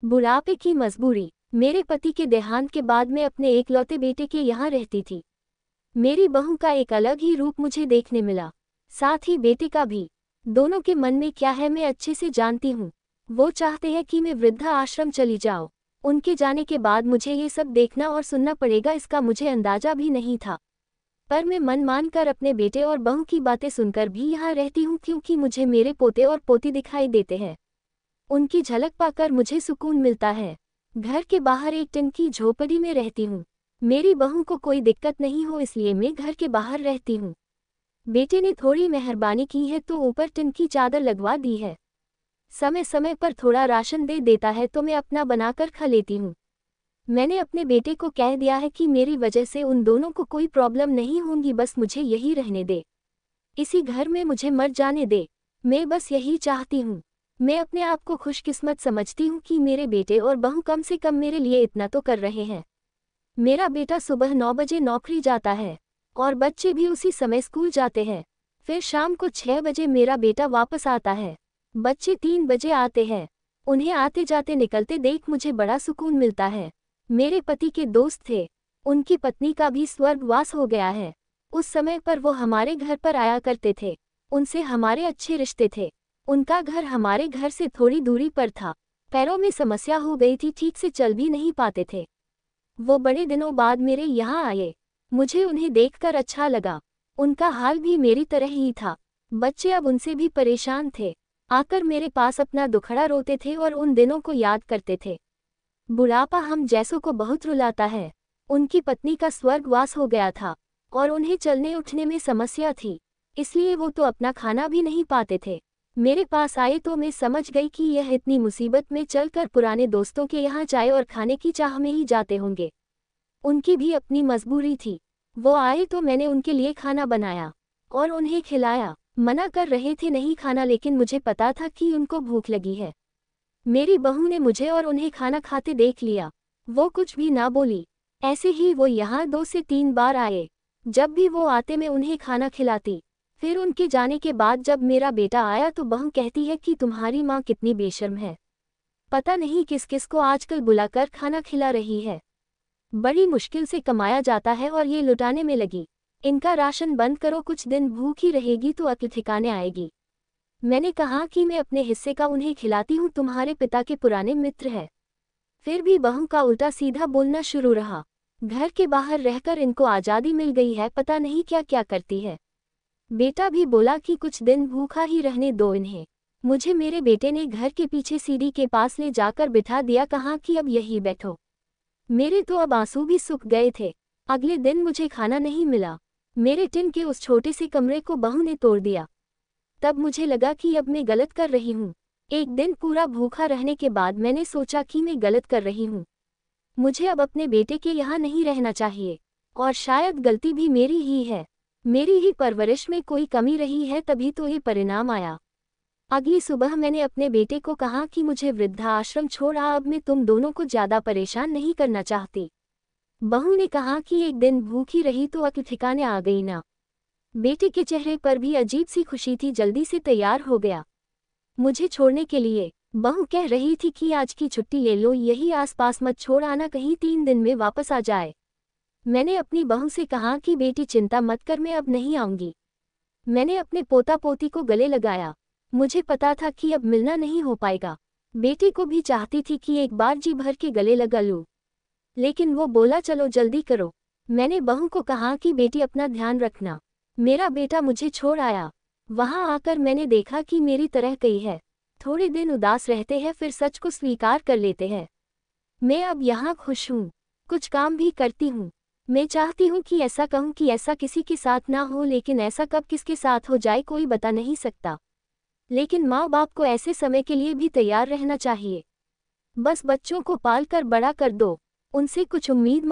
बुढ़ापे की मजबूरी। मेरे पति के देहांत के बाद मैं अपने एकलौते बेटे के यहाँ रहती थी। मेरी बहू का एक अलग ही रूप मुझे देखने मिला, साथ ही बेटे का भी। दोनों के मन में क्या है मैं अच्छे से जानती हूँ। वो चाहते हैं कि मैं वृद्धा आश्रम चली जाऊँ। उनके जाने के बाद मुझे ये सब देखना और सुनना पड़ेगा, इसका मुझे अंदाजा भी नहीं था। पर मैं मन मान कर अपने बेटे और बहू की बातें सुनकर भी यहाँ रहती हूँ, क्योंकि मुझे मेरे पोते और पोती दिखाई देते हैं। उनकी झलक पाकर मुझे सुकून मिलता है। घर के बाहर एक टिन की झोपड़ी में रहती हूँ। मेरी बहू को कोई दिक्कत नहीं हो इसलिए मैं घर के बाहर रहती हूँ। बेटे ने थोड़ी मेहरबानी की है तो ऊपर टिन की चादर लगवा दी है। समय समय पर थोड़ा राशन दे देता है तो मैं अपना बनाकर खा लेती हूँ। मैंने अपने बेटे को कह दिया है कि मेरी वजह से उन दोनों को कोई प्रॉब्लम नहीं होगी, बस मुझे यही रहने दे, इसी घर में मुझे मर जाने दे। मैं बस यही चाहती हूँ। मैं अपने आप को खुशकिस्मत समझती हूँ कि मेरे बेटे और बहू कम से कम मेरे लिए इतना तो कर रहे हैं। मेरा बेटा सुबह 9 बजे नौकरी जाता है और बच्चे भी उसी समय स्कूल जाते हैं। फिर शाम को 6 बजे मेरा बेटा वापस आता है। बच्चे 3 बजे आते हैं। उन्हें आते जाते निकलते देख मुझे बड़ा सुकून मिलता है। मेरे पति के दोस्त थे, उनकी पत्नी का भी स्वर्गवास हो गया है। उस समय पर वो हमारे घर पर आया करते थे। उनसे हमारे अच्छे रिश्ते थे। उनका घर हमारे घर से थोड़ी दूरी पर था। पैरों में समस्या हो गई थी, ठीक से चल भी नहीं पाते थे। वो बड़े दिनों बाद मेरे यहाँ आए। मुझे उन्हें देखकर अच्छा लगा। उनका हाल भी मेरी तरह ही था। बच्चे अब उनसे भी परेशान थे। आकर मेरे पास अपना दुखड़ा रोते थे और उन दिनों को याद करते थे। बुढ़ापा हम जैसों को बहुत रुलाता है। उनकी पत्नी का स्वर्गवास हो गया था और उन्हें चलने उठने में समस्या थी, इसलिए वो तो अपना खाना भी नहीं पाते थे। मेरे पास आए तो मैं समझ गई कि यह इतनी मुसीबत में चलकर पुराने दोस्तों के यहाँ चाय और खाने की चाह में ही जाते होंगे। उनकी भी अपनी मजबूरी थी। वो आए तो मैंने उनके लिए खाना बनाया और उन्हें खिलाया। मना कर रहे थे नहीं खाना, लेकिन मुझे पता था कि उनको भूख लगी है। मेरी बहू ने मुझे और उन्हें खाना खाते देख लिया। वो कुछ भी ना बोली। ऐसे ही वो यहाँ 2 से 3 बार आए। जब भी वो आते मैं उन्हें खाना खिलाती। फिर उनके जाने के बाद जब मेरा बेटा आया तो बहू कहती है कि तुम्हारी माँ कितनी बेशर्म है, पता नहीं किस किस को आजकल बुलाकर खाना खिला रही है। बड़ी मुश्किल से कमाया जाता है और ये लुटाने में लगी। इनका राशन बंद करो, कुछ दिन भूखी रहेगी तो अक्ल ठिकाने आएगी। मैंने कहा कि मैं अपने हिस्से का उन्हें खिलाती हूँ, तुम्हारे पिता के पुराने मित्र है। फिर भी बहू का उल्टा सीधा बोलना शुरू रहा। घर के बाहर रहकर इनको आज़ादी मिल गई है, पता नहीं क्या क्या करती है। बेटा भी बोला कि कुछ दिन भूखा ही रहने दो इन्हें। मुझे मेरे बेटे ने घर के पीछे सीढ़ी के पास ले जाकर बिठा दिया, कहा कि अब यही बैठो। मेरे तो अब आंसू भी सूख गए थे। अगले दिन मुझे खाना नहीं मिला। मेरे टिन के उस छोटे से कमरे को बहू ने तोड़ दिया। तब मुझे लगा कि अब मैं गलत कर रही हूँ। एक दिन पूरा भूखा रहने के बाद मैंने सोचा कि मैं गलत कर रही हूँ। मुझे अब अपने बेटे के यहाँ नहीं रहना चाहिए और शायद गलती भी मेरी ही है। मेरी ही परवरिश में कोई कमी रही है, तभी तो ये परिणाम आया। अगली सुबह मैंने अपने बेटे को कहा कि मुझे वृद्धा आश्रम छोड़ आ, अब मैं तुम दोनों को ज़्यादा परेशान नहीं करना चाहती। बहू ने कहा कि एक दिन भूखी रही तो अक्ल ठिकाने आ गई ना। बेटे के चेहरे पर भी अजीब सी खुशी थी, जल्दी से तैयार हो गया मुझे छोड़ने के लिए। बहू कह रही थी कि आज की छुट्टी ले लो, यही आसपास मत छोड़ आना, कहीं 3 दिन में वापस आ जाए। मैंने अपनी बहू से कहा कि बेटी चिंता मत कर, मैं अब नहीं आऊंगी। मैंने अपने पोता पोती को गले लगाया। मुझे पता था कि अब मिलना नहीं हो पाएगा। बेटी को भी चाहती थी कि एक बार जी भर के गले लगा लूं, लेकिन वो बोला चलो जल्दी करो। मैंने बहू को कहा कि बेटी अपना ध्यान रखना। मेरा बेटा मुझे छोड़ आया। वहां आकर मैंने देखा कि मेरी तरह कई है। थोड़े दिन उदास रहते हैं फिर सच को स्वीकार कर लेते हैं। मैं अब यहाँ खुश हूँ, कुछ काम भी करती हूँ। मैं चाहती हूँ कि ऐसा कहूँ कि ऐसा किसी के साथ ना हो, लेकिन ऐसा कब किसके साथ हो जाए कोई बता नहीं सकता। लेकिन माँ बाप को ऐसे समय के लिए भी तैयार रहना चाहिए। बस बच्चों को पाल कर बड़ा कर दो, उनसे कुछ उम्मीद मत